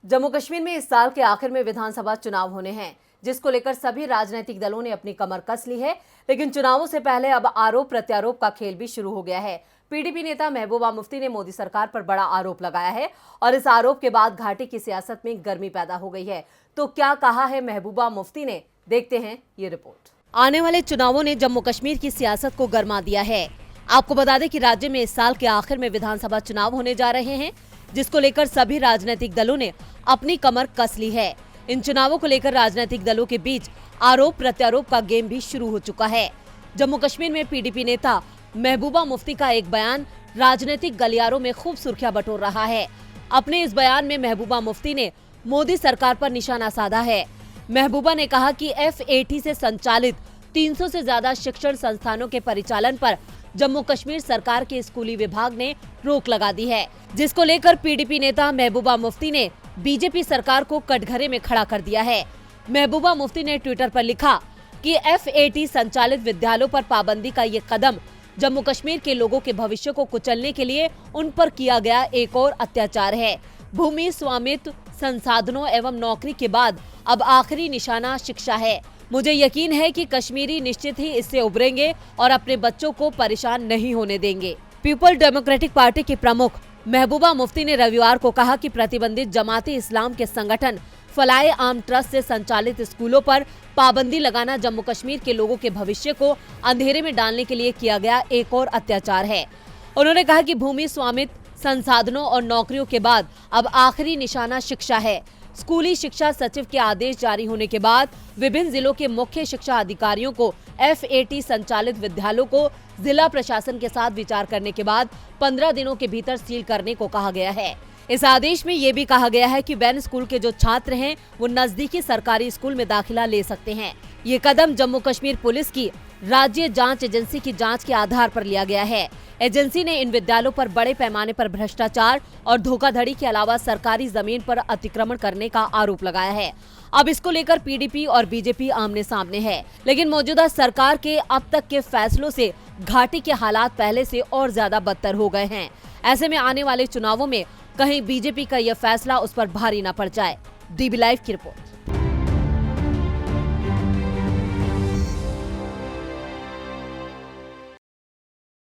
जम्मू कश्मीर में इस साल के आखिर में विधानसभा चुनाव होने हैं, जिसको लेकर सभी राजनीतिक दलों ने अपनी कमर कस ली है। लेकिन चुनावों से पहले अब आरोप प्रत्यारोप का खेल भी शुरू हो गया है। पीडीपी नेता महबूबा मुफ्ती ने मोदी सरकार पर बड़ा आरोप लगाया है और इस आरोप के बाद घाटी की सियासत में गर्मी पैदा हो गई है। तो क्या कहा है महबूबा मुफ्ती ने, देखते हैं ये रिपोर्ट। आने वाले चुनावों ने जम्मू कश्मीर की सियासत को गरमा दिया है। आपको बता दें कि राज्य में इस साल के आखिर में विधानसभा चुनाव होने जा रहे हैं, जिसको लेकर सभी राजनीतिक दलों ने अपनी कमर कस ली है। इन चुनावों को लेकर राजनीतिक दलों के बीच आरोप प्रत्यारोप का गेम भी शुरू हो चुका है। जम्मू कश्मीर में पीडीपी नेता महबूबा मुफ्ती का एक बयान राजनीतिक गलियारों में खूब सुर्खियां बटोर रहा है। अपने इस बयान में महबूबा मुफ्ती ने मोदी सरकार पर निशाना साधा है। महबूबा ने कहा कि FAT से संचालित 300 से ज्यादा शिक्षण संस्थानों के परिचालन पर जम्मू कश्मीर सरकार के स्कूली विभाग ने रोक लगा दी है, जिसको लेकर पीडीपी नेता महबूबा मुफ्ती ने बीजेपी सरकार को कटघरे में खड़ा कर दिया है। महबूबा मुफ्ती ने ट्विटर पर लिखा कि FAT संचालित विद्यालयों पर पाबंदी का ये कदम जम्मू कश्मीर के लोगों के भविष्य को कुचलने के लिए उन पर किया गया एक और अत्याचार है। भूमि स्वामित्व, संसाधनों एवं नौकरी के बाद अब आखिरी निशाना शिक्षा है। मुझे यकीन है कि कश्मीरी निश्चित ही इससे उभरेंगे और अपने बच्चों को परेशान नहीं होने देंगे। पीपल डेमोक्रेटिक पार्टी के प्रमुख महबूबा मुफ्ती ने रविवार को कहा कि प्रतिबंधित जमाती इस्लाम के संगठन फलाए आम ट्रस्ट से संचालित स्कूलों पर पाबंदी लगाना जम्मू कश्मीर के लोगों के भविष्य को अंधेरे में डालने के लिए किया गया एक और अत्याचार है। उन्होंने कहा कि भूमि स्वामित्व, संसाधनों और नौकरियों के बाद अब आखिरी निशाना शिक्षा है। स्कूली शिक्षा सचिव के आदेश जारी होने के बाद विभिन्न जिलों के मुख्य शिक्षा अधिकारियों को FAT संचालित विद्यालयों को जिला प्रशासन के साथ विचार करने के बाद 15 दिनों के भीतर सील करने को कहा गया है। इस आदेश में ये भी कहा गया है कि वैन स्कूल के जो छात्र हैं वो नजदीकी सरकारी स्कूल में दाखिला ले सकते हैं। ये कदम जम्मू कश्मीर पुलिस की राज्य जांच एजेंसी की जांच के आधार पर लिया गया है। एजेंसी ने इन विद्यालयों पर बड़े पैमाने पर भ्रष्टाचार और धोखाधड़ी के अलावा सरकारी जमीन पर अतिक्रमण करने का आरोप लगाया है। अब इसको लेकर पीडीपी और बीजेपी आमने सामने है, लेकिन मौजूदा सरकार के अब तक के फैसलों से घाटी के हालात पहले से और ज्यादा बदतर हो गए हैं। ऐसे में आने वाले चुनावों में कहीं बीजेपी का यह फैसला उस पर भारी न पड़ जाए। DB लाइव की रिपोर्ट।